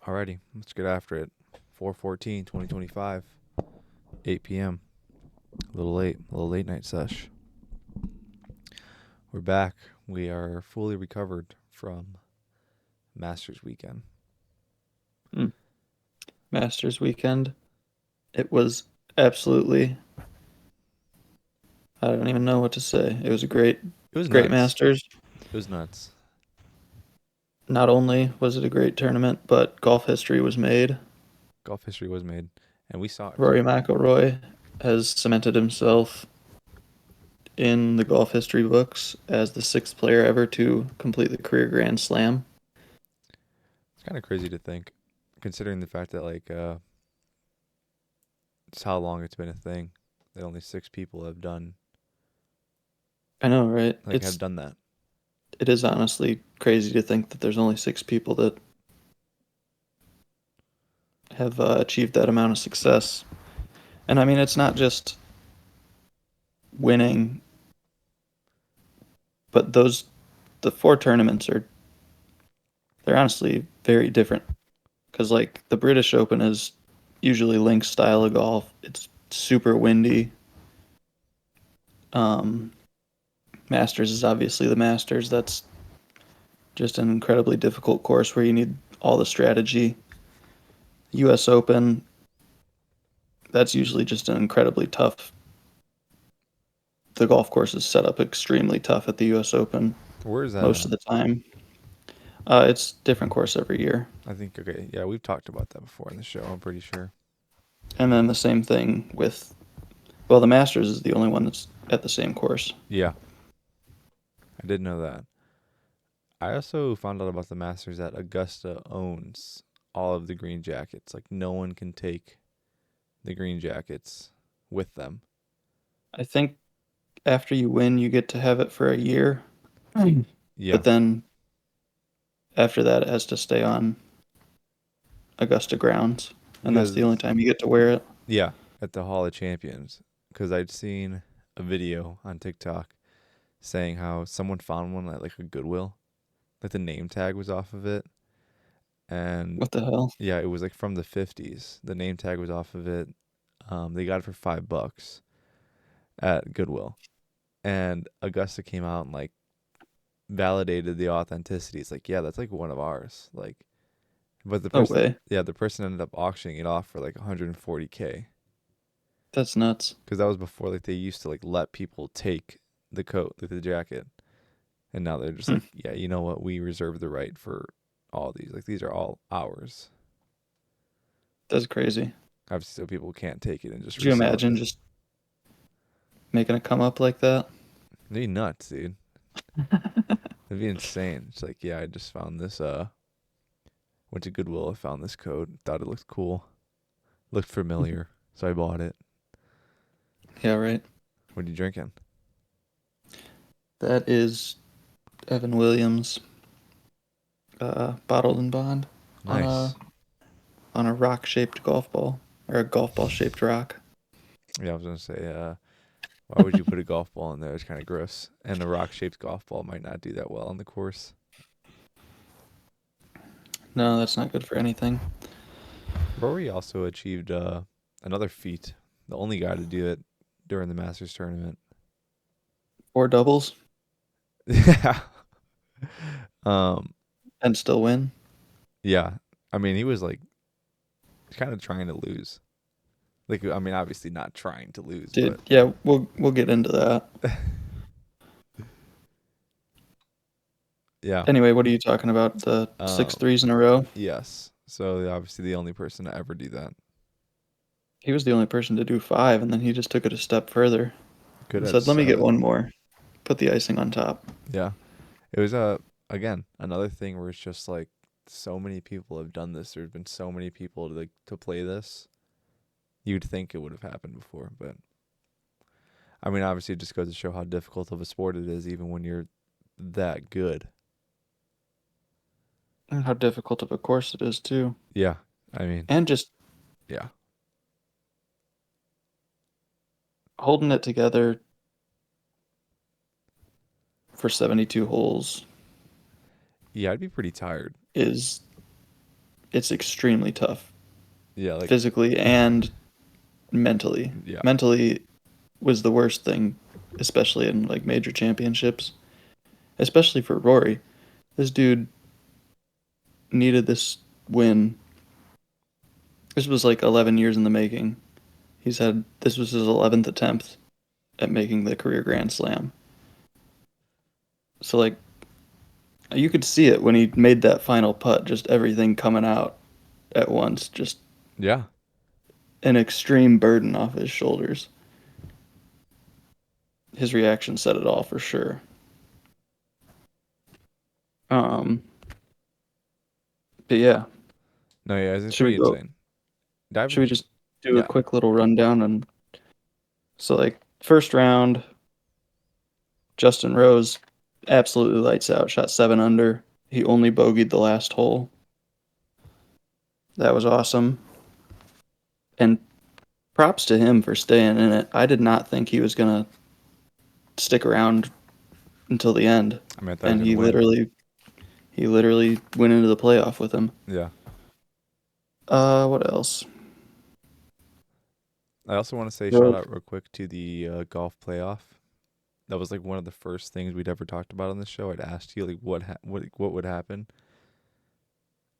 Alrighty, let's get after it. 4/14, 2025, 8 p.m. A little late night sesh. We're back. We are fully recovered from Masters weekend. Masters weekend. It was absolutely, I don't even know what to say. It was a It was great nuts. Masters. It was nuts. Not only was it a great tournament, but golf history was made. Golf history was made, and we saw it Rory too. McIlroy has cemented himself in the golf history books as the sixth player ever to complete the career Grand Slam. It's kind of crazy to think, considering the fact that just how long it's been a thing. That only 6 people I know, right? have It's done that. it is honestly crazy to think that there's only six people that have achieved that amount of success. And I mean, it's not just winning, but the four tournaments they're honestly very different. Because like the British Open is usually Link's style of golf. It's super windy. Um, Masters is obviously the Masters. That's just an incredibly difficult course where you need all the strategy. U.S. Open, that's usually just an incredibly tough. The golf course is set up extremely tough at the U.S. Open Where is that most at? of the time. It's different course every year, I think, okay, yeah, we've talked about that before in the show, I'm pretty sure. and then the same thing with the Masters is the only one that's at the same course. Yeah, I did know that. I also found out about the Masters that Augusta owns all of the green jackets. Like no one can take the green jackets with them. I think after you win, you get to have it for a year, Yeah, but then after that, it has to stay on Augusta grounds, and that's the only because time you get to wear it. yeah, at the Hall of Champions. Because I'd seen a video on TikTok saying how someone found one at like a Goodwill, like the name tag was off of it, and What the hell? yeah, it was like from the 50s. The name tag was off of it. They got it for $5 at Goodwill, and Augusta came out and like validated the authenticity. It's like, yeah, that's like one of ours. Like, but No way. the person ended up auctioning it off for like 140K That's nuts. because that was before like they used to like let people take the coat, like the jacket, and now they're just Hmm. like, yeah, you know what? We reserve the right for all these. Like these are all ours. That's crazy. Obviously, so people can't take it and just Could you resell imagine it. just making a come up like that? They'd be nuts, dude. It'd be insane. It's like, yeah, I just found this. Went to Goodwill. I found this coat. Thought it looked cool. Looked familiar, so I bought it. Yeah, right. What are you drinking? That is Evan Williams, bottled and bond on a Nice. rock shaped golf ball or a golf ball shaped rock. Yeah, I was gonna say, why would you put a golf ball in there? It's kind of gross. And a rock-shaped golf ball might not do that well on the course. No, that's not good for anything. Rory also achieved another feat, the only guy to do it during the Masters tournament. Or doubles Yeah. Um. and still win. Yeah. I mean, he was like kind of trying to lose. Like, I mean, obviously not trying to lose, Dude, but yeah, we'll get into that. yeah. Anyway, what are you talking about? The six Um. threes in a row? Yes. So obviously the only person to ever do that. He was the only person to do five, and then he just took it a step further Could and have said, "Let me get 7. one more. Put the icing on top." Yeah. It was again another thing where it's just like so many people have done this. There's been so many people to play this. You'd think it would have happened before, but I mean, obviously, it just goes to show how difficult of a sport it is, even when you're that good. And how difficult of a course it is too. Yeah, I mean, And just yeah, holding it together for 72 holes yeah, I'd be pretty tired. is it's extremely tough Yeah, like physically and mentally. yeah. Mentally was the worst thing, especially in like major championships, especially for Rory. This dude needed this win. This was like 11 years in the making. This was his 11th attempt at making the career Grand Slam. So like you could see it when he made that final putt, just everything coming out at once, just Yeah. an extreme burden off his shoulders. His reaction said it all for sure. Um, but yeah, No, yeah, it's should we pretty go? insane. Dive Should we into just do a yeah. quick little rundown? And so, like, first round, Justin Rose absolutely lights out, shot 7 under. He only bogeyed the last hole. That was awesome. And props to him for staying in it. I did not think he was gonna stick around until the end, I mean, I thought he was and gonna win. he literally went into the playoff with him. Yeah. What else? I also want to say shout Road. out real quick to the golf playoff. That was like one of the first things we'd ever talked about on the show. I'd asked you like what would happen,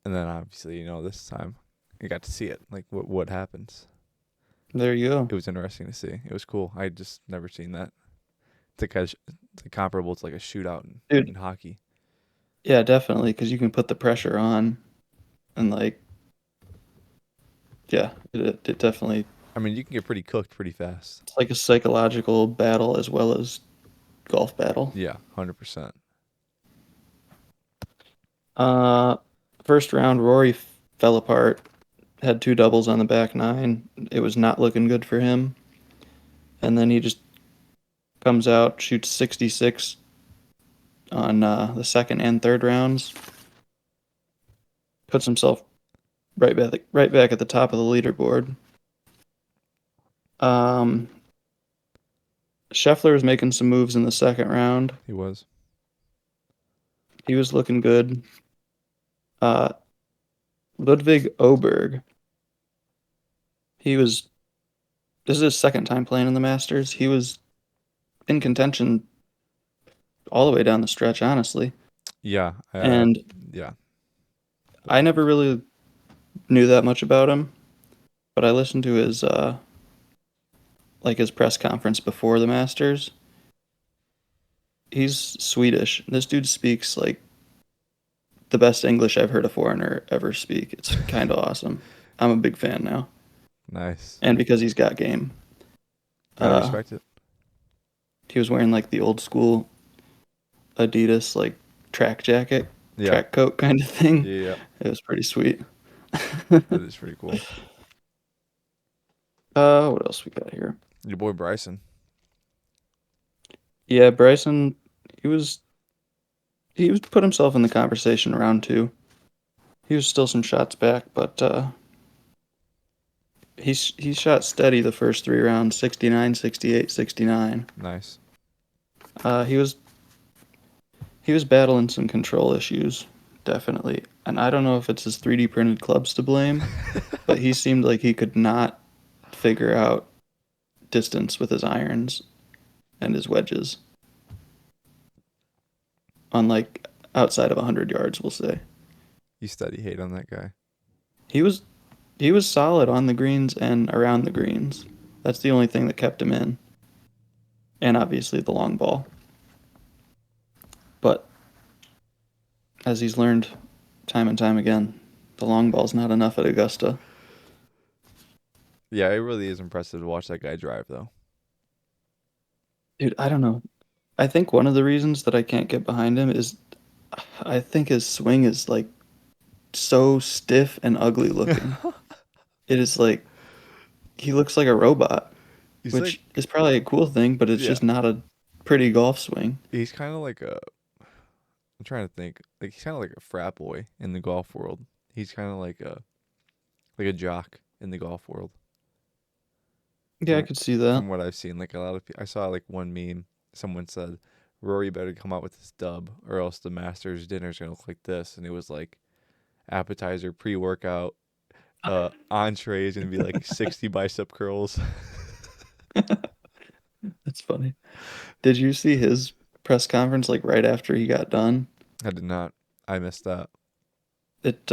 and then obviously this time I got to see it. Like what happens. There you go, It was interesting to see. It was cool. I just never seen that. It's like comparable to like a shootout in dude. hockey. Yeah, definitely, because you can put the pressure on, and like, yeah, it definitely. I mean, you can get pretty cooked pretty fast. It's like a psychological battle as well as golf battle. Yeah, 100%. Uh, First round, Rory fell apart. Had two doubles on the back nine. It was not looking good for him. And then he just comes out, shoots 66 on the second and third rounds. Puts himself right back at the top of the leaderboard. Um, Scheffler was making some moves in the second round. He was. He was looking good. Uh, Ludwig Oberg. He was. This is his second time playing in the Masters. He was in contention all the way down the stretch, honestly. Yeah. And Yeah. I never really knew that much about him, but I listened to his his press conference before the Masters. He's Swedish. This dude speaks like the best English I've heard a foreigner ever speak. It's kind of awesome. I'm a big fan now, Nice. and because he's got game. Gotta Uh, respect it. he was wearing like the old school Adidas like track jacket, Yeah. track coat kind of thing. Yeah. It was pretty sweet. That is pretty cool. What else we got here? Your boy Bryson. Yeah, Bryson, he was put himself in the conversation round two. He was still some shots back, but he shot steady the first three rounds, 69, 68, 69. Nice. Uh, he was he was battling some control issues, definitely. And I don't know if it's his 3D printed clubs to blame, but he seemed like he could not figure out distance with his irons and his wedges on like outside of 100 yards, we'll say. You steady hate on that guy. He was he was solid on the greens and around the greens. That's the only thing that kept him in. And obviously the long ball. But as he's learned time and time again, the long ball's not enough at Augusta. Yeah, it really is impressive to watch that guy drive though. Dude, I don't know. I think one of the reasons that I can't get behind him is I think his swing is like so stiff and ugly looking. It is like he looks like a robot, He's like which is probably a cool thing, but it's yeah. just not a pretty golf swing. He's kind of like I'm trying to think. Like he's kind of like a frat boy in the golf world. He's kind of like a jock in the golf world. Yeah, I From could see that. from what I've seen, like a lot of I saw like one meme. Someone said, "Rory better come out with this dub, or else the Masters dinner's gonna look like this." And it was like appetizer, pre-workout, entree is gonna be like 60 bicep curls. That's funny. Did you see his press conference like right after he got done? I did not. I missed that. It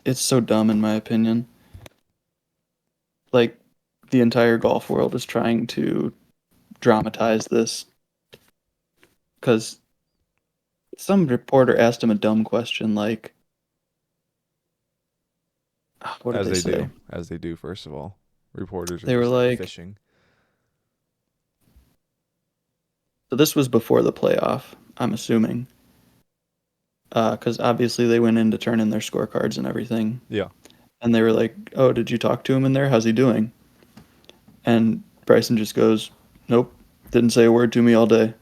it's so dumb in my opinion. Like the entire golf world is trying to dramatize this because some reporter asked him a dumb question like, what did As they they say? do, as they do. First of all, reporters are They were just like like, fishing. so this was before the playoff, I'm assuming, because obviously they went in to turn in their scorecards and everything, Yeah. and they were like, "Oh, did you talk to him in there? How's he doing?" And Bryson just goes, "Nope, didn't say a word to me all day,"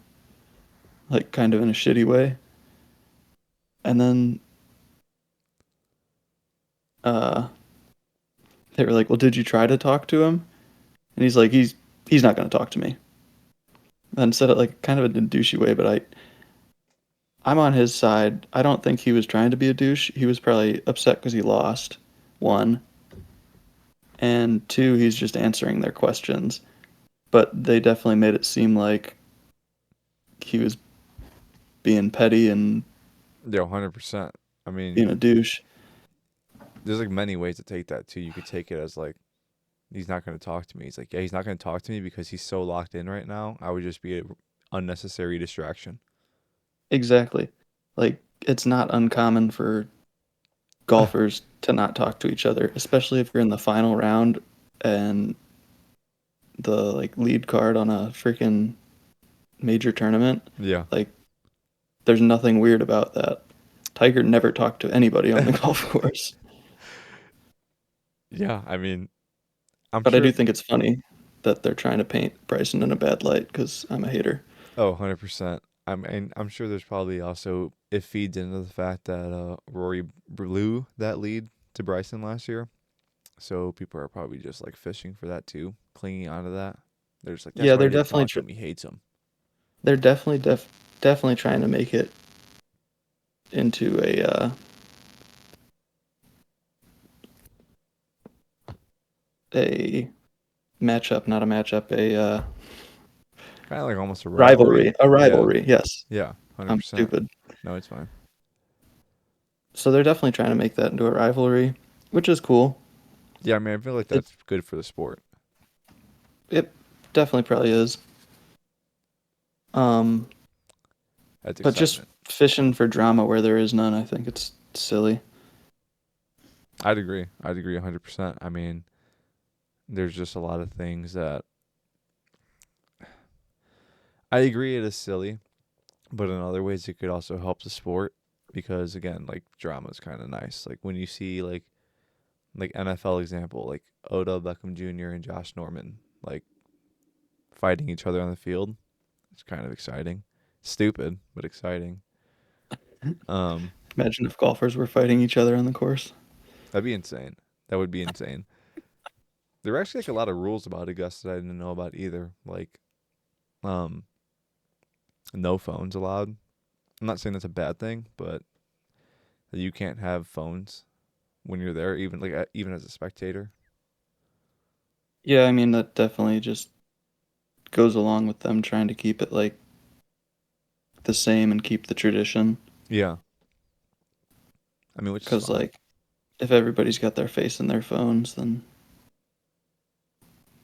like kind of in a shitty way. And then uh, they were like, "Well, did you try to talk to him?" And he's like, "He's not going to talk to me." And said it like kind of in a douchey way, but I'm on his side. I don't think he was trying to be a douche. He was probably upset because he lost. One, and two, he's just answering their questions. But they definitely made it seem like he was being petty and Yeah, 100%. I mean, being a douche. there's like many ways to take that too. You could take it as like he's not going to talk to me. He's like, yeah, he's not going to talk to me because he's so locked in right now. I would just be an unnecessary distraction. Exactly. Like it's not uncommon for golfers to not talk to each other, especially if you're in the final round and the like lead card on a freaking major tournament. Yeah. Like there's nothing weird about that. Tiger never talked to anybody on the golf course. Yeah, I mean, I'm But I sure. do think it's funny that they're trying to paint Bryson in a bad light because I'm a hater. Oh, 100%. I'm sure there's probably also it feeds into the fact that Rory blew that lead to Bryson last year. So people are probably just like fishing for that too, clinging onto that. They're just like, that's Yeah, why I didn't talk to him. He hates him. they're definitely trying to make it into a matchup, not a matchup, Kind of like almost a rivalry. a Yeah. rivalry. Yes, Yeah. I'm 100%. stupid. No, it's fine. So they're definitely trying to make that into a rivalry, which is cool. Yeah, I mean, I feel like It that's good for the sport. it definitely probably is. Um, That's but just excitement. fishing for drama where there is none, I think it's silly. I'd agree. I'd agree 100%. I mean, there's just a lot of things that I agree it is silly, but in other ways it could also help the sport because again, like drama is kind of nice. Like when you see like NFL example, like Odell Beckham Jr. and Josh Norman like fighting each other on the field. It's kind of exciting. Stupid, but exciting. Um, Imagine if golfers were fighting each other on the course. that'd be insane. That would be insane. There are actually like a lot of rules about Augusta that I didn't know about either. Like, um, no phones allowed. I'm not saying that's a bad thing, but you can't have phones when you're there, even like even as a spectator. Yeah, I mean that definitely just goes along with them trying to keep it like the same and keep the tradition. Yeah, I mean, which is Because fine. like if everybody's got their face in their phones, then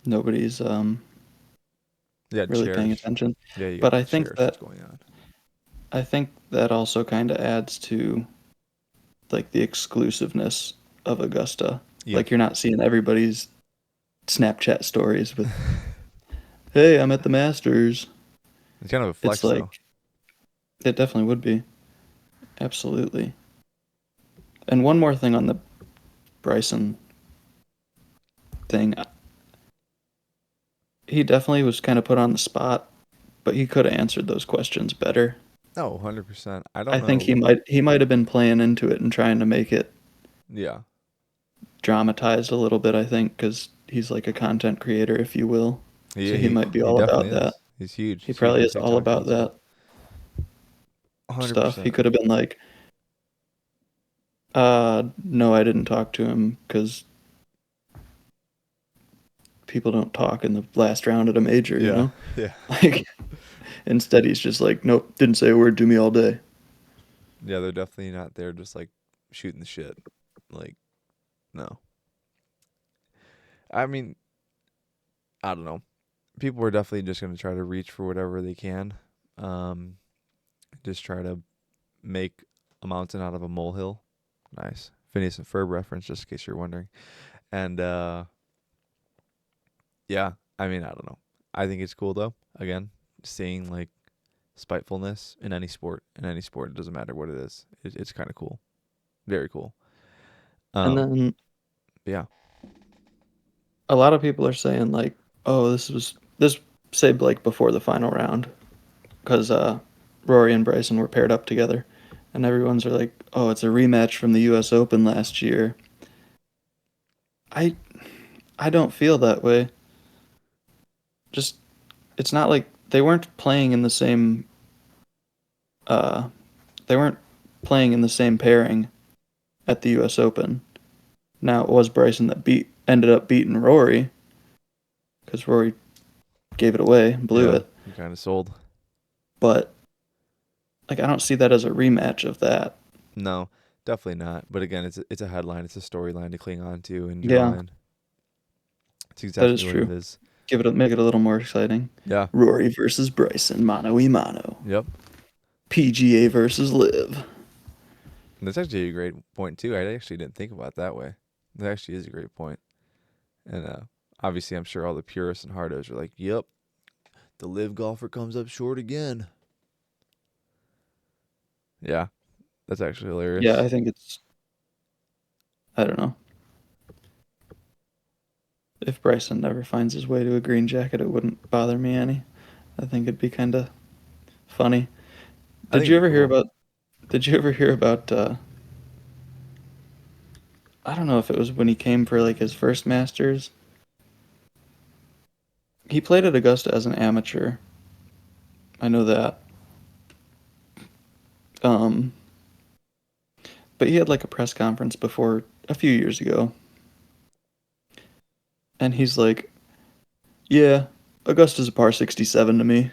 nobody's Yeah, really paying cherish. attention. Yeah, you got But to cherish what's going on. I think that also kind of adds to like the exclusiveness of Augusta. Yeah, Like you're not seeing everybody's Snapchat stories with, "Hey, I'm at the Masters." it's kind of a It's flex like though. it definitely would be. Absolutely. And one more thing on the Bryson thing. He definitely was kind of put on the spot, but he could have answered those questions better. No, 100%. I don't I think know. he might have been playing into it and trying to make it Yeah, dramatized a little bit, I think, because he's like a content creator, if you will. So he might be he all definitely about that. is. He's huge. He He's huge probably on is all TikTok and about stuff. that stuff. He 100%. could have been like, No, I didn't talk to him because people don't talk in the last round at a major, you Yeah, know? yeah, Like, instead he's just like, nope, didn't say a word to me all day. yeah. They're definitely not there just like shooting the shit. Like, no. I mean, I don't know. People are definitely just gonna try to reach for whatever they can. Um, just try to make a mountain out of a molehill. Nice. Phineas and Ferb reference, just in case you're wondering. And yeah, I mean, I don't know. I think it's cool though. Again, seeing like spitefulness in any sport, it doesn't matter what it is. It's kind of cool, very cool. And Um, then yeah, a lot of people are saying like, oh, this say like before the final round because Rory and Bryson were paired up together, and everyone's are like, oh, it's a rematch from the U.S. Open last year. I I don't feel that way. Just it's not like they weren't playing in the same uh they weren't playing in the same pairing at the U.S. Open. Now it was Bryson that ended up beating Rory because Rory gave it away, blew yeah, it. he kind of sold. But like I don't see that as a rematch of that. No, definitely not. But again, it's a headline, it's a storyline to cling on to and draw Yeah, in. It's that is exactly what it true. is. Make it a little more exciting. Yeah. Rory versus Bryson, mano y mano. Yep. PGA versus Live. And that's actually a great point too. I actually didn't think about it that way. That actually is a great point. And obviously, I'm sure all the purists and hardos are like, "Yep, the live golfer comes up short again." Yeah, that's actually Yeah, hilarious. I think it's I don't know. If Bryson never finds his way to a green jacket, it wouldn't bother me any. I think it'd be kind of funny. I Did think you it'd be ever hear cool. about Did you ever hear about I don't know if it was when he came for like his first Masters. He played at Augusta as an amateur. I know that. Um but he had like a press conference before a few years ago, and he's like, "Yeah, Augusta's a par 67 to me,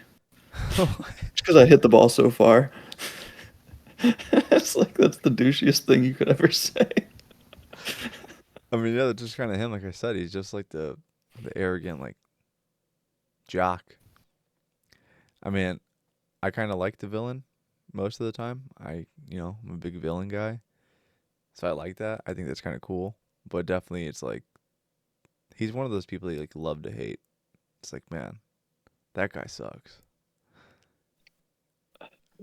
just because I hit the ball so far." It's like that's the douchiest thing you could ever say. I mean, yeah, that's just kind of him. Like I said, he's just like the arrogant like jock. I mean, I kind of like the villain most of the time. I'm a big villain guy, so I like that. I think that's kind of cool. But definitely, it's like he's one of those people you like love to hate. It's like, man, that guy sucks.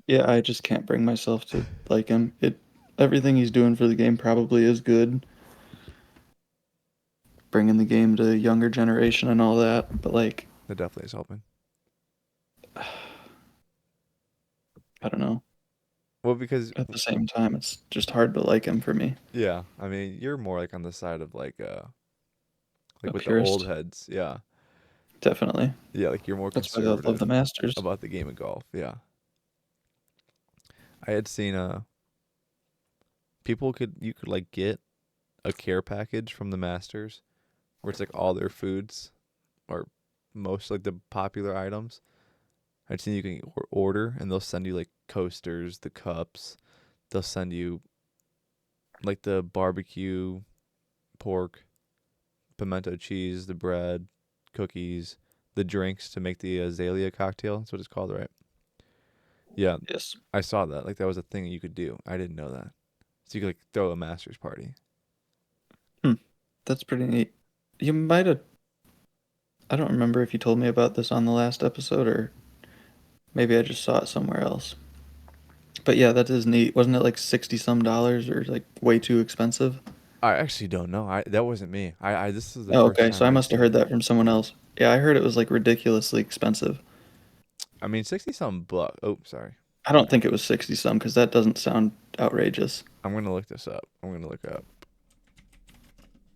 Yeah, I just can't bring myself to like him. Everything he's doing for the game probably is good, bringing the game to younger generation and all that. But like, That definitely is helping. I don't know. Well, because At the same time, it's just hard to like him for me. yeah, I mean, you're more like on the side of like A with the old purist, heads. Yeah, definitely. yeah, like you're more That's why I love the conservative Masters. about the game of golf. Yeah, I had seen people could you could like get a care package from the Masters where it's like all their foods or most like the popular items. I'd seen you can order and they'll send you like coasters, the cups. They'll send you like the barbecue pork, pimento cheese, the bread, cookies, the drinks to make the azalea cocktail. That's what it's called, right? Yeah, Yes. I saw that. Like that was a thing you could do. I didn't know that. So you could like throw a Masters party. Hmm. That's pretty neat. You might have. I don't remember if you told me about this on the last episode or maybe I just saw it somewhere else. But yeah, that is neat. Wasn't it like 60 some dollars or like way too expensive? I actually don't know. I That wasn't me. I this is the Oh, first okay. So time I I'd must have seen heard it. that from someone else. Yeah, I heard it was like ridiculously expensive. I mean, 60 something buck. Oh, sorry. I don't think it was 60 some because that doesn't sound outrageous. I'm gonna look this up. I'm gonna look up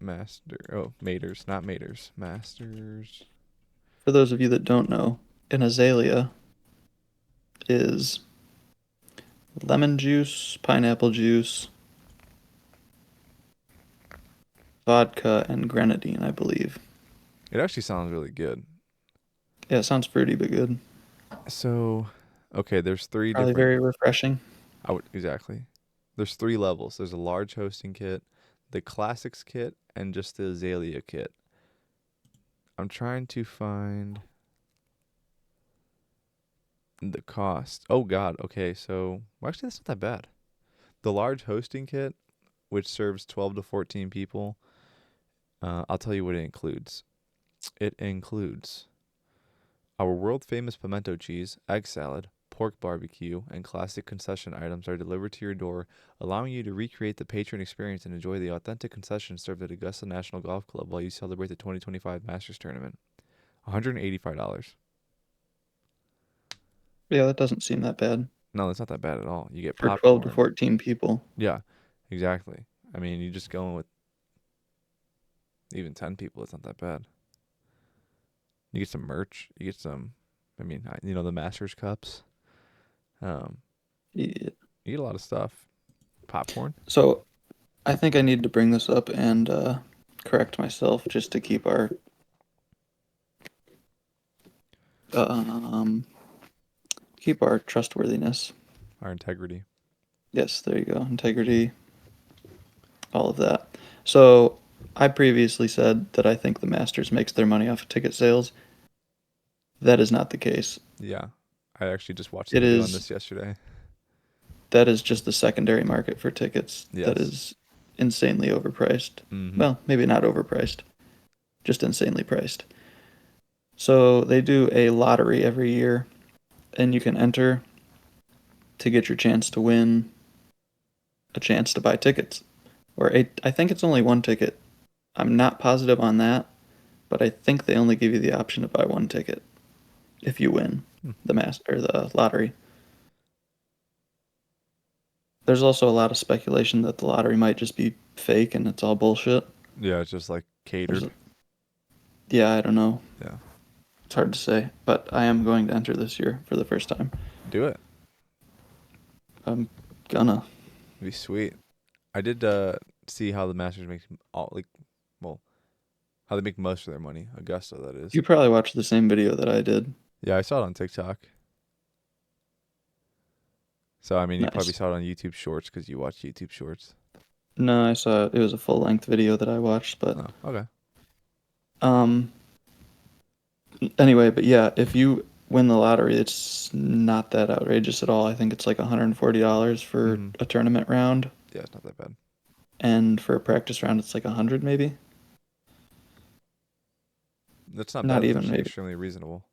Maters, not Maters. Masters. For those of you that don't know, an azalea is lemon juice, pineapple juice, vodka and grenadine, I believe. It actually sounds really good. Yeah, it sounds fruity but good. So, okay, there's three Probably different. very refreshing. I would exactly. There's three levels. There's a large hosting kit, the classics kit, and just the azalea kit. I'm trying to find the cost. Oh God. Okay, so well, actually that's not that bad. The large hosting kit, which serves 12 to 14 people, I'll tell you what it includes. It includes our world famous pimento cheese, egg salad, pork barbecue, and classic concession items are delivered to your door, allowing you to recreate the patron experience and enjoy the authentic concessions served at Augusta National Golf Club while you celebrate the 2025 Masters Tournament. $185. Yeah, that doesn't seem that bad No, that's not that bad at all. You get for 12 to popcorn. 14 people. Yeah, exactly. I mean, you just go in with even 10 people, it's not that bad. You get some merch. You get some, I mean, the Masters cups. Um, Yeah. you get a lot of stuff. Popcorn. So I think I need to bring this up and correct myself just to um, keep our trustworthiness. Our integrity. Yes, there you go. Integrity, all of that. So I previously said that I think the Masters makes their money off of ticket sales. That is not the case. Yeah. I actually just watched a It video on is this yesterday. that is just the secondary market for tickets that Yes. is insanely overpriced. Mm-hmm. Well, maybe not overpriced, just insanely priced. So they do a lottery every year, and you can enter to get your chance to win a chance to buy tickets. I think it's only one ticket. I'm not positive on that, but I think they only give you the option to buy one ticket if you win Hmm. the lottery. There's also a lot of speculation that the lottery might just be fake and it's all bullshit. Yeah, it's just like There's catered. yeah, I don't know. Yeah. It's hard to say, but I am going to enter this year for the first time. Do it. I'm gonna. It'd be sweet. I did see how the Masters make all well, how they make most of their money. Augusta, that is. You probably watched the same video that I did. Yeah, I saw it on TikTok. So I mean, you probably Nice. saw it on YouTube Shorts because you watch YouTube Shorts. No, I saw it was a full length video that I watched, but Oh, okay. um anyway, but yeah, if you win the lottery, it's not that outrageous at all. I think it's like $140 for Mm-hmm. a tournament round, Yeah, it's not that bad. and for a practice round, it's like 100 maybe. That's not bad. Not That's even actually maybe. extremely reasonable.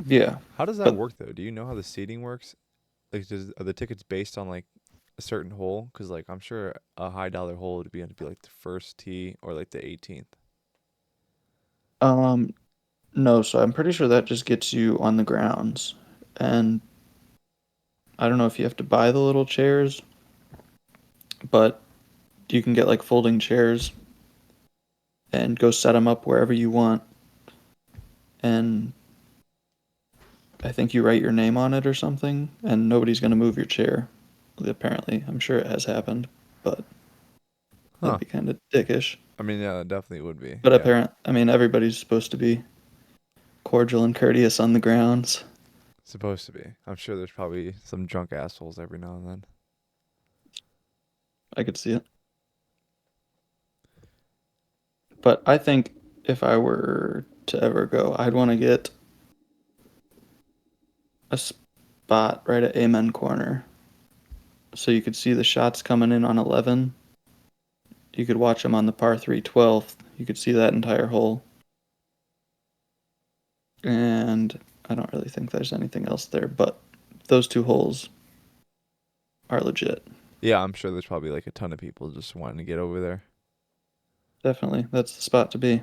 Yeah, How does that but work though? Do you know how the seating works? Like, are the tickets based on like a certain hole? Because like I'm sure a high dollar hole would be like the first tee or like the 18th. um no, so I'm pretty sure that just gets you on the grounds. And I don't know if you have to buy the little chairs, but you can get like folding chairs and go set them up wherever you want. And I think you write your name on it or something, and nobody's going to move your chair. Apparently, I'm sure it has happened, but that'd Huh. be kind of dickish. I mean, yeah, it definitely would be. But Yeah, I mean, everybody's supposed to be cordial and courteous on the grounds. supposed to be. I'm sure there's probably some drunk assholes every now and then. I could see it. But I think if I were to ever go, I'd want to get a spot right at Amen Corner so you could see the shots coming in on 11. You could watch them on the par 3 12th. You could see that entire hole. And I don't really think there's anything else there, but those two holes are legit. Yeah, I'm sure there's probably like a ton of people just wanting to get over there. Definitely, that's the spot to be.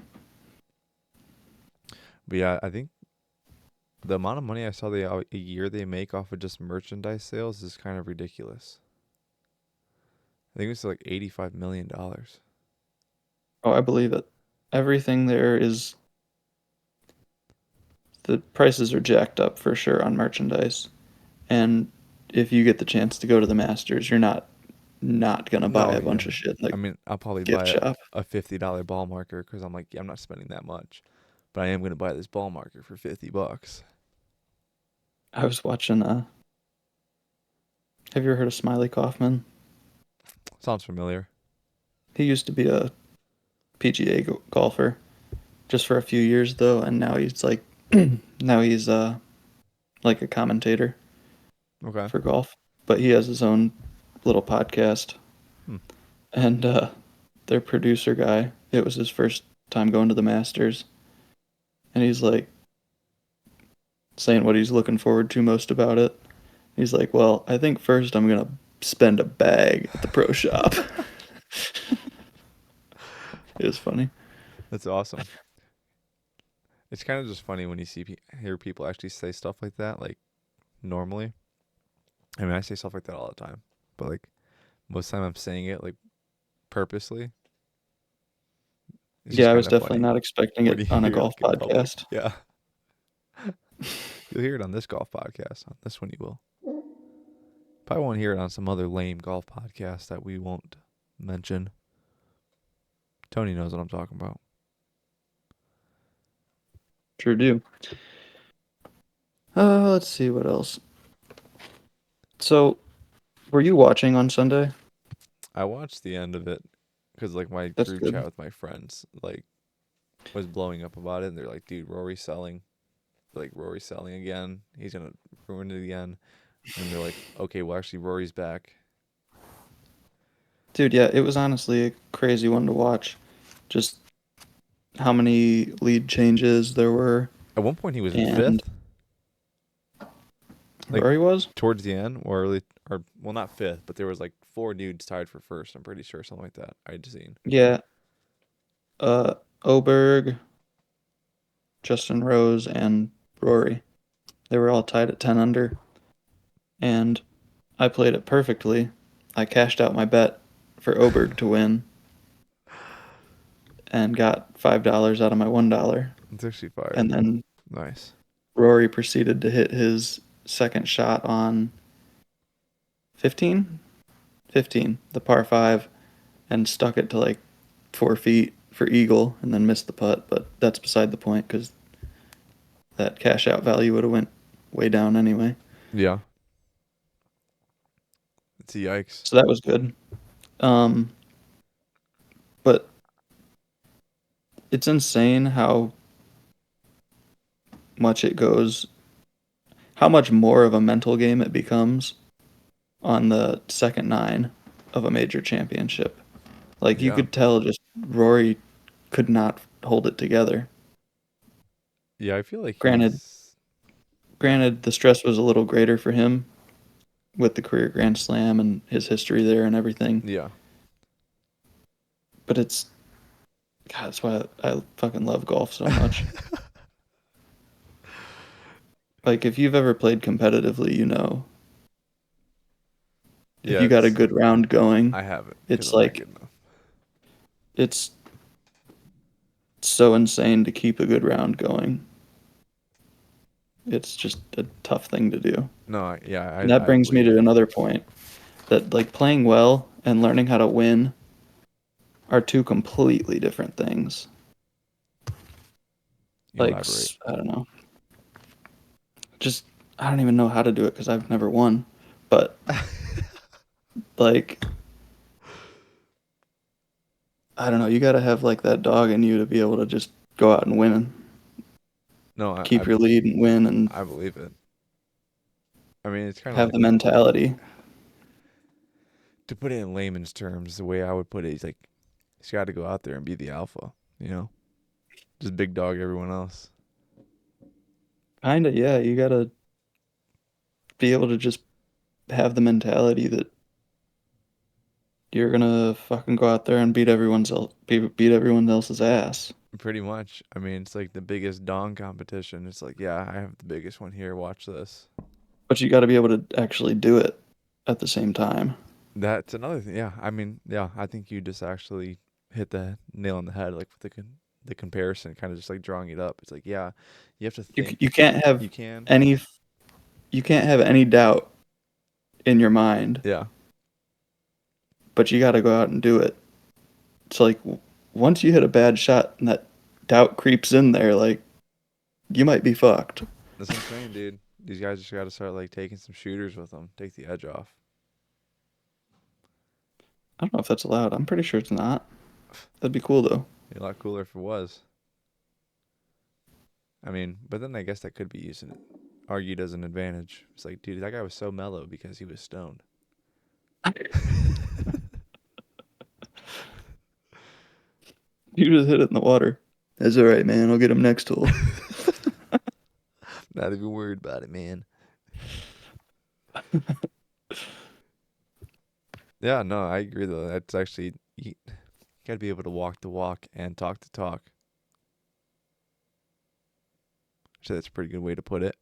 But yeah, I think the amount of money I saw a year they make off of just merchandise sales is kind of ridiculous. I think it's like $85 million. Oh, I believe it. Everything there is the prices are jacked up for sure on merchandise. And if you get the chance to go to the Masters, you're not not gonna buy No, a yeah. bunch of shit in the I mean, I'll probably gift buy shop. a $50 ball marker because I'm like, yeah, I'm not spending that much, but I am gonna buy this ball marker for $50. I was watching. Have you ever heard of Smiley Kaufman? Sounds familiar. He used to be a PGA golfer just for a few years though, and now he's like, now he's like a commentator Okay. for golf. But he has his own little podcast, Hmm. and their producer guy, it was his first time going to the Masters, and he's like saying what he's looking forward to most about it. He's like, well, I think first I'm gonna spend a bag at the pro shop. It was funny. That's awesome. It's kind of just funny when you hear people actually say stuff like that, like normally. I mean, I say stuff like that all the time, but like most of the time I'm saying it like purposely. It's just Yeah, I was kind of definitely funny not expecting when it you on a hear it golf like in public. podcast. Yeah. You'll hear it on this golf podcast. On this one, you will. Probably won't hear it on some other lame golf podcast that we won't mention. Tony knows what I'm talking about. Sure do. Let's see what else. So, were you watching on Sunday? I watched the end of it because like my That's group chat good. with my friends like was blowing up about it, and they're like, "Dude, Rory's selling. Like Rory's selling again. He's gonna ruin it again." And then they're like, "Okay, well actually Rory's back." Dude, yeah, it was honestly a crazy one to watch. Just how many lead changes there were, At one point he was in and fifth, like Rory was? towards the end, or early, or well, not fifth, but there was like four dudes tied for first. I'm pretty sure something like that I'd seen. Yeah, Oberg, Justin Rose, and Rory. They were all tied at 10 under, and I played it perfectly. I cashed out my bet for Oberg to win and got $5 out of my $1. It's actually fire. And then Nice. Rory proceeded to hit his second shot on 15? 15, the par 5, and stuck it to like 4 feet for eagle and then missed the putt. But that's beside the point because that cash out value would have went way down anyway. Yeah. It's a yikes. So that was good. Um, but it's insane how much it goes, how much more of a mental game it becomes on the second nine of a major championship. Like you Yeah. could tell just Rory could not hold it together. Yeah, I feel like Granted, he's granted the stress was a little greater for him with the career Grand Slam and his history there and everything. yeah. But it's God, that's why I fucking love golf so much. Like if you've ever played competitively, you know, if Yeah, you got a it's good round going, I haven't because it's I'm not like good enough. it's so insane to keep a good round going. It's just a tough thing to do. No, And that I brings me believe to it. another point that like playing well and learning how to win are two completely different things. Like Elaborate. I don't know. Just I don't even know how to do it because I've never won. But like I don't know, you gotta have like that dog in you to be able to just go out and win and No, keep your lead and win and I believe it. I mean, it's kind of have like the mentality. to put it in layman's terms, the way I would put it is like he's got to go out there and be the alpha, you know? Just big dog everyone else. Kinda, yeah, you gotta be able to just have the mentality that you're gonna fucking go out there and beat everyone else's ass. Pretty much. I mean, it's like the biggest dong competition. It's like, yeah, I have the biggest one here. Watch this. But you gotta be able to actually do it at the same time. That's another thing. Yeah, I mean, yeah, I think you just actually hit the nail on the head, like with the comparison, kind of just like drawing it up. It's like, yeah, you have to You think can't have you can. any you can't have any doubt in your mind Yeah, but you got to go out and do it. It's like once you hit a bad shot and that doubt creeps in there, like you might be fucked. That's what I'm saying, dude. These guys just got to start like taking some shooters with them, take the edge off. I don't know if that's allowed. I'm pretty sure it's not. That'd be cool though. It'd be a lot cooler if it was. I mean, but then I guess that could be used and argued as an advantage. It's like, dude, that guy was so mellow because he was stoned. You just hit it in the water. That's all right, man. I'll get him next hole. Not even worried about it, man. Yeah, no, I agree though. That's actually you got to be able to walk the walk and talk the talk. So that's a pretty good way to put it.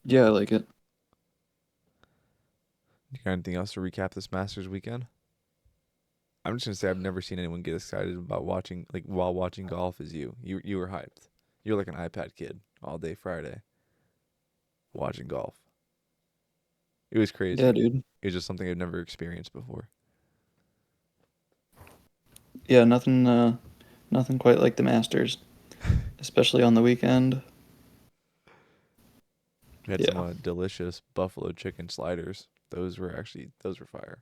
Yeah, I like it. You got anything else to recap this Masters weekend? I'm just gonna say I've never seen anyone get excited about watching like while watching golf as you. You were hyped. You're like an iPad kid all day Friday watching golf. It was Yeah, crazy. dude. It was just something I've never experienced before. Yeah, nothing quite like the Masters, especially on the weekend. We had some Yeah. delicious buffalo chicken sliders. Those were fire.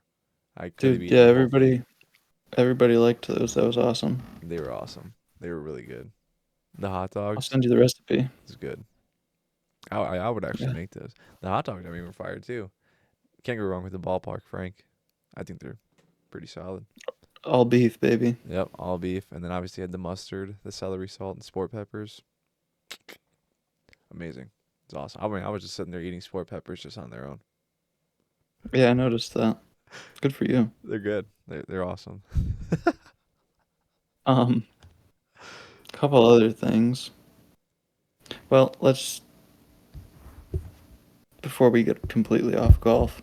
I could have Dude, yeah, eaten the whole thing. everybody liked those. That was awesome. They were awesome. They were really good. The hot I'll dogs send you the recipe. is good. I would actually Yeah. make those. The hot dogs I mean were fire too. Can't go wrong with the ballpark Frank. I think they're pretty solid. All beef, baby. Yep, all beef, and then obviously had the mustard, the celery salt, and sport peppers. Amazing. It's awesome. I mean, I was just sitting there eating sport peppers just on their own. Yeah, I noticed that. Good for you. They're good. They're awesome. Um, couple other things. Well, let's before we get completely off golf.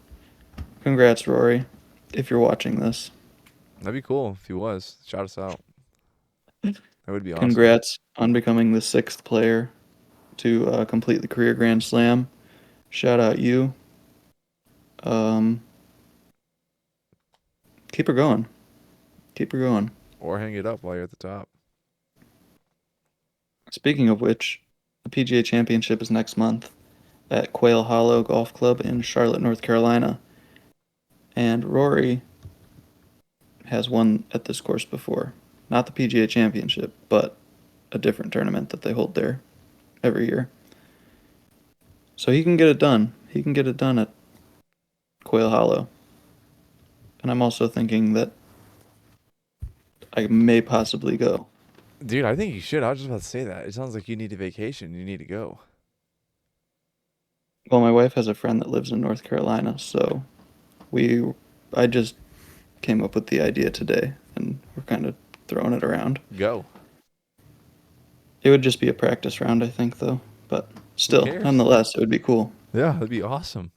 Congrats, Rory, if you're watching this. That'd be cool if he was. Shout us out. That would be awesome. Congrats on becoming the sixth player to complete the career Grand Slam. Shout out you. Um, keep her going. Keep her going. Or hang it up while you're at the top. Speaking of which, the PGA Championship is next month at Quail Hollow Golf Club in Charlotte, North Carolina. And Rory has won at this course before. Not the PGA Championship, but a different tournament that they hold there every year. So he can get it done. He can get it done at Quail Hollow. And I'm also thinking that I may possibly go. Dude, I think you should. I was just about to say that. It sounds like you need a vacation. You need to go. Well, my wife has a friend that lives in North Carolina, so we I just came up with the idea today and we're kind of throwing it around. Go. It would just be a practice round, I think, though. But Who still, cares? nonetheless, it would be cool. Yeah, that'd be awesome.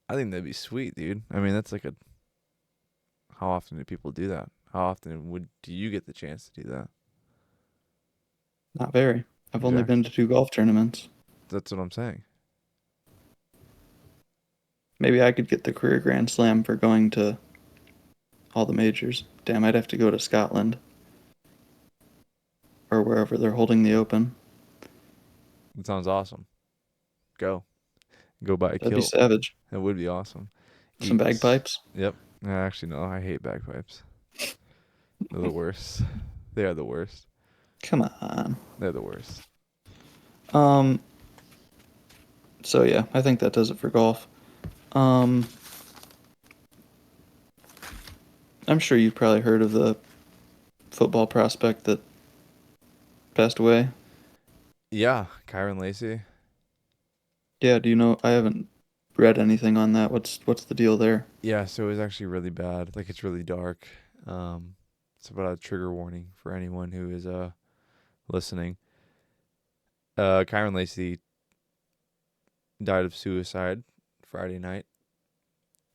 I think that'd be sweet, dude. I mean, that's like a. How often do people do that? How often do you get the chance to do that? Not very. I've only Exactly. been to 2 golf tournaments. That's what I'm saying. Maybe I could get the career Grand Slam for going to all the majors. Damn, I'd have to go to Scotland or wherever they're holding the Open. It sounds awesome. Go. Go buy a That'd be kilt. savage. That would be awesome. Some Eats. bagpipes. Yep. Actually, no. I hate bagpipes. They're the worst. They are the worst. Come on. They're the worst. Um. So yeah, I think that does it for golf. Um. I'm sure you've probably heard of the football prospect that passed away. Yeah, Kyron Lacey. Yeah, do you know? I haven't read anything on that. What's the deal there? Yeah, so it was actually really bad. Like it's really dark. It's about a trigger warning for anyone who is listening. Kyron Lacey died of suicide Friday night.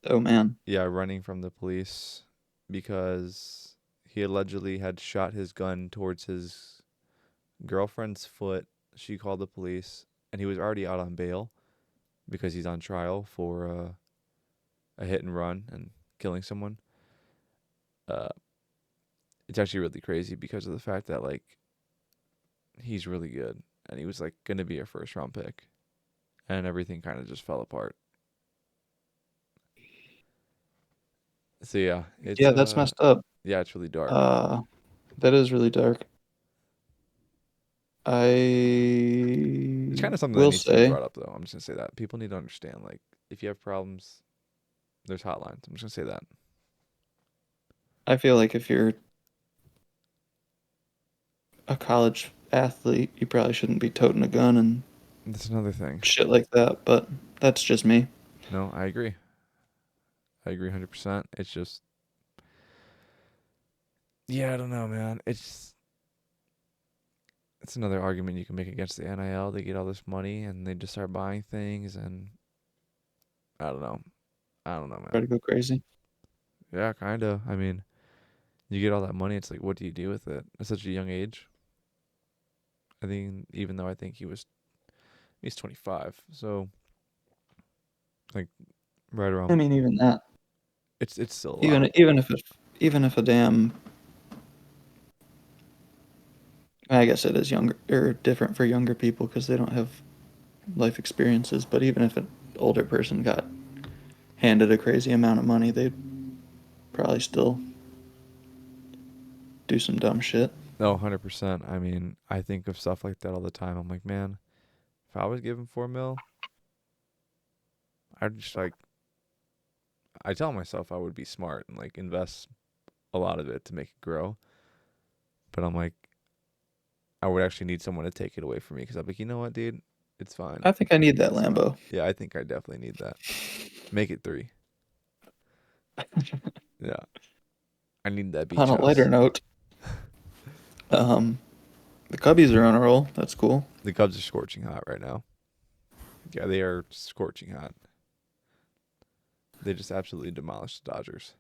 Oh man. Yeah, running from the police because he allegedly had shot his gun towards his girlfriend's foot. She called the police, and he was already out on bail because he's on trial for a hit and run and killing someone. Uh, it's actually really crazy because of the fact that like he's really good and he was like going to be a first round pick and everything kind of just fell apart. So yeah, it's Yeah, that's messed up. yeah, it's really dark. Uh, that is really dark. It's I kind of something that will needs to be say, brought up though. I'm just going to say that. People need to understand like if you have problems, there's hotlines. I'm just going to say that. I feel like if you're a college athlete, you probably shouldn't be toting a gun and That's another thing. shit like that, but that's just me. No, I agree. I agree 100%. It's just yeah, I don't know, man. It's another argument you can make against the NIL. They get all this money and they just start buying things and I don't know. I don't know, Try man. to go crazy. Yeah, kind of. I mean, you get all that money, it's like what do you do with it at such a young age? I think even though I think he's 25. So like right I around mean, even that, it's still a lot. even if a damn, I guess it is younger or different for younger people because they don't have life experiences. But even if an older person got handed a crazy amount of money, they'd probably still do some dumb shit. No, 100%. I mean, I think of stuff like that all the time. I'm like, man, if I was given 4 mil, I'd just like I tell myself I would be smart and like invest a lot of it to make it grow. But I'm like, I would actually need someone to take it away from me because I'm like, you know what, dude, it's fine. I think I need that It's fine. Lambo. Yeah, I think I definitely need that. Make it 3. Yeah, I need that On beach a lighter house. note, um, the Cubbies are on a roll. That's cool. The Cubs are scorching hot right now. Yeah, they are scorching hot. They just absolutely demolished the Dodgers.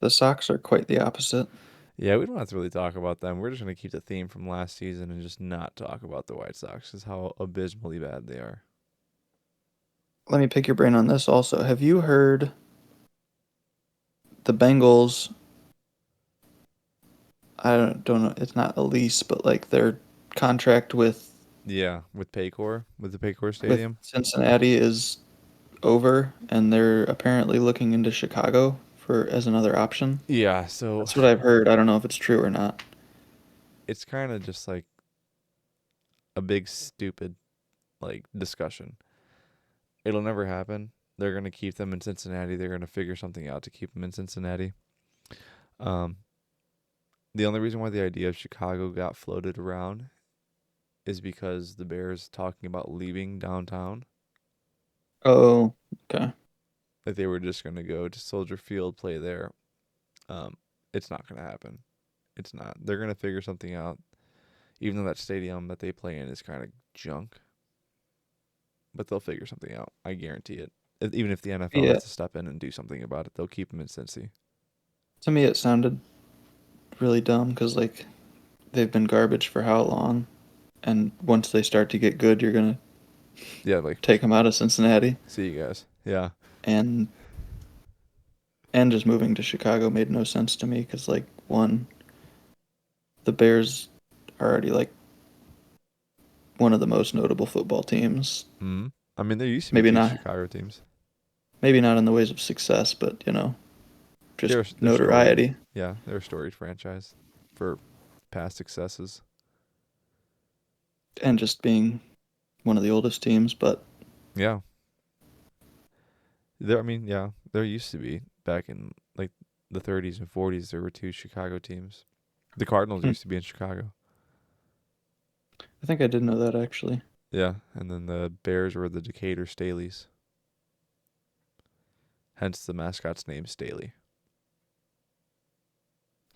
The Sox are quite the opposite. Yeah, we don't have to really talk about them. We're just going to keep the theme from last season and just not talk about the White Sox because how abysmally bad they are. Let me pick your brain on this also. Have you heard the Bengals? I don't know. It's not a lease, but like their contract Yeah, with Paycor, with the Paycor with Stadium. Cincinnati is over, and they're apparently looking into Chicago for as another option. Yeah, so That's what I've heard. I don't know if it's true or not. it's kind of just like a big stupid like discussion. It'll never happen. They're gonna keep them in Cincinnati. They're gonna figure something out to keep them in Cincinnati. Um, the only reason why the idea of Chicago got floated around is because the Bears talking about leaving downtown. Oh, okay. Like they were just gonna go to Soldier Field, play there. Um, it's not gonna happen. It's not. They're gonna figure something out. Even though that stadium that they play in is kind of junk, but they'll figure something out. I guarantee it. Even if the NFL Yeah, has to step in and do something about it, they'll keep them in Cincy. to me it sounded really dumb because like they've been garbage for how long, and once they start to get good, you're gonna Yeah, like take them out of Cincinnati, see you guys. Yeah, and just moving to Chicago made no sense to me because like one, the Bears are already like one of the most notable football teams. hmm. I mean, there used to be Maybe two not, Chicago teams. maybe not in the ways of success, but just They're storied. notoriety Yeah, they're a storied franchise for past successes. and just being one of the oldest teams. But Yeah, there. I mean, yeah, there used to be back in like the 30s and 40s. There were two Chicago teams. The Cardinals hmm, used to be in Chicago. I think I did know that actually. Yeah, and then the Bears were the Decatur Staleys. Hence the mascot's name Staley.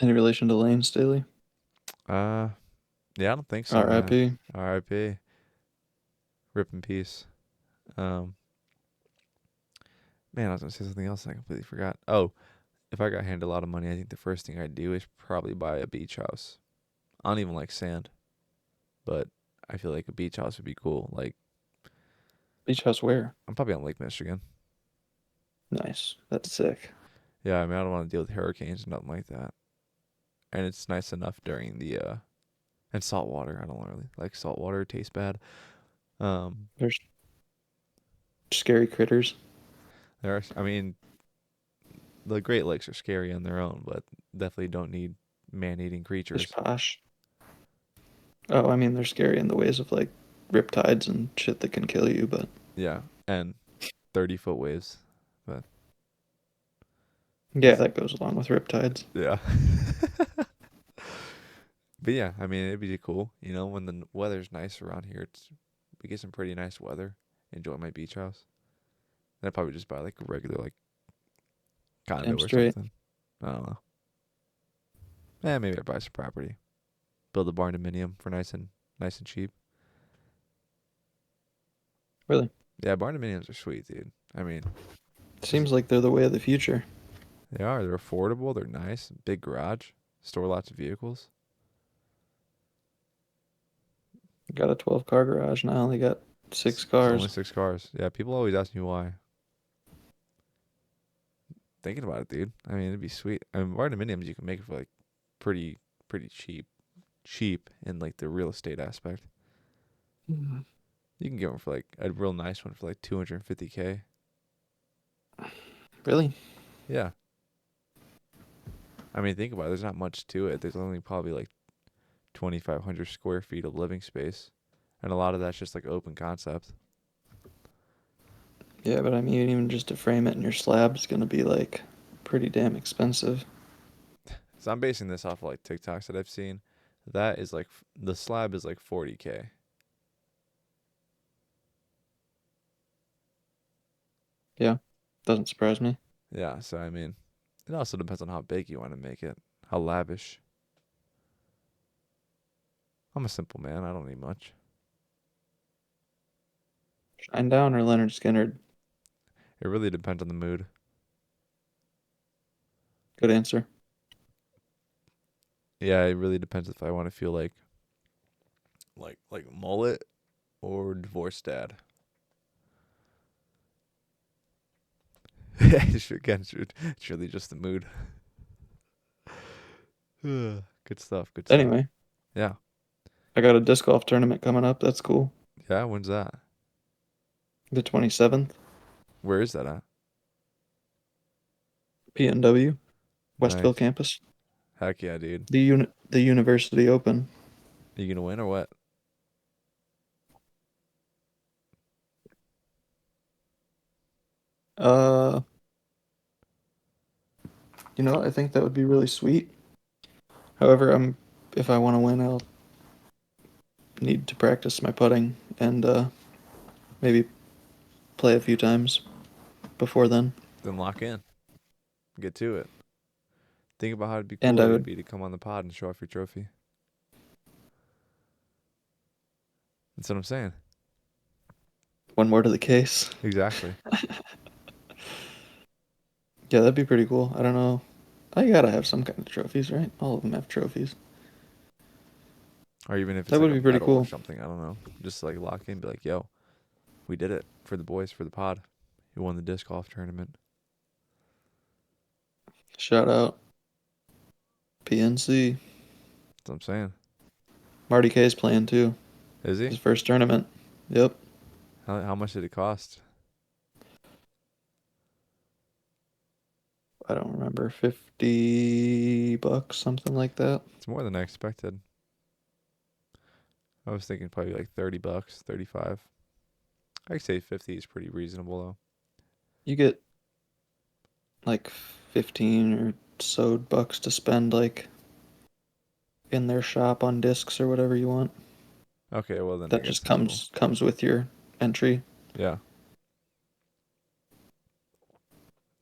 Any relation to Lane Staley? Uh, yeah, I don't think so, man. R.I.P. R.I.P. Rip in peace. Um, man, I was gonna say something else and I completely forgot. Oh, if I got handed a lot of money, I think the first thing I'd do is probably buy a beach house. I don't even like sand, but I feel like a beach house would be cool. Like Beach House where? I'm probably on Lake Michigan. Nice. That's sick. Yeah, I mean, I don't want to deal with hurricanes or nothing like that. And it's nice enough during the and salt water. I don't really like salt water. It tastes bad. Um, There's scary critters. I mean, the Great Lakes are scary on their own, but definitely don't need man-eating Fish creatures. posh. Oh, I mean, they're scary in the ways of like riptides and shit that can kill you, but Yeah, and 30-foot waves. But yeah, that goes along with riptides. yeah. But yeah, I mean, it'd be cool, when the weather's nice around here. We get some pretty nice weather. Enjoy my beach house. Then I'd probably just buy like a regular like condo Damn or straight. something. I don't know. Maybe I'd buy some property. Build a barn dominium for nice and cheap. Really. Yeah, barn dominiums are sweet, dude. I mean, just Seems like they're the way of the future. they are. They're affordable. They're nice. Big garage. Store lots of vehicles. Got a 12-car garage now. They got six It's only cars. 6 cars. Yeah, people always ask me why. Thinking about it, dude. I mean, it'd be sweet. I mean, barn dominiums you can make it for like pretty pretty cheap in like the real estate aspect. Mhm. You can get one for like a real nice one for like 250K. Really? Yeah. I mean, think about it. There's not much to it. There's only probably like 2,500 square feet of living space, and a lot of that's just like open concept. Yeah, but I mean, even just to frame it in your slab is gonna be like pretty damn expensive. So I'm basing this off of like TikToks that I've seen. That is like the slab is like 40K. Yeah, doesn't surprise me. Yeah. So I mean, it also depends on how big you want to make it, how lavish. I'm a simple man. I don't need much. Shine down or Leonard Skinner? It really depends on the mood. Good answer. Yeah, it really depends if I want to feel like mullet or divorced dad. Again, it's really just the mood. Good stuff. Good stuff. Anyway, Yeah. I got a disc golf tournament coming up. That's cool. Yeah. When's that? The 27th, Where is that at? PNW, Westville Nice. campus. Heck yeah, dude. The University Open. You gonna win or what? Uh, I think that would be really sweet. However, if I want to win, I'll need to practice my putting and maybe play a few times before then. Then lock in. Get to it. Think about how it'd be And cool I it'd would be to come on the pod and show off your trophy. That's what I'm saying. one more to the case. Exactly. Yeah, that'd be pretty cool. I don't know. I gotta have some kind of trophies, right? All of them have trophies. Or even if it's That like would a be pretty medal or cool. something. I don't know. Just like lock in, be like, yo, we did it for the boys for the pod. You won the disc golf tournament. Shout out PNC. That's what I'm saying. Marty K's playing too. Is he? His first tournament. Yep. How much did it cost? I don't remember. $50, something like that. It's more than I expected. I was thinking probably like $30, 35. I'd say 50 is pretty reasonable though. You get like 15 or so bucks to spend like in their shop on discs or whatever you want. Okay, well then I That guess just it's cool. comes with your entry. Yeah.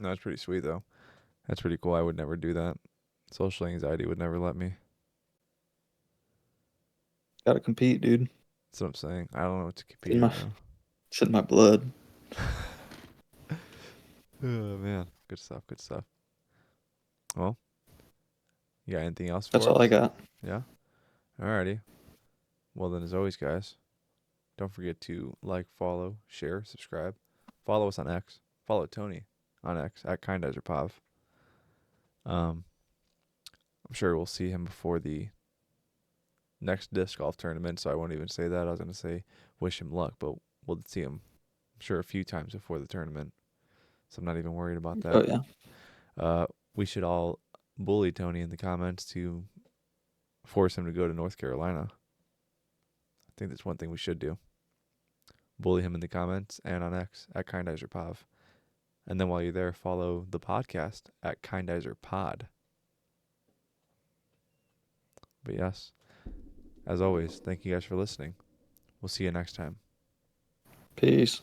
No, it's pretty sweet though. That's pretty cool. I would never do that. Social anxiety would never let me. Gotta compete, dude. That's what I'm saying. I don't know what to It's in compete my in though. it's in my blood. Oh man, good stuff. Good stuff. Well, you got anything else That's for all I us? got. Yeah. Alrighty. Well then, as always, guys, don't forget to like, follow, share, subscribe. Follow us on X. Follow Tony on X at KindizerPov. I'm sure we'll see him before the next disc golf tournament, so I won't even say that. I was gonna say wish him luck, but we'll see him, I'm sure, a few times before the tournament. So I'm not even worried about that. Oh yeah. We should all bully Tony in the comments to force him to go to North Carolina. I think that's one thing we should do. Bully him in the comments and on X at KindizerPov. And then while you're there, follow the podcast at KindizerPod. But yes, as always, thank you guys for listening. We'll see you next time. Peace.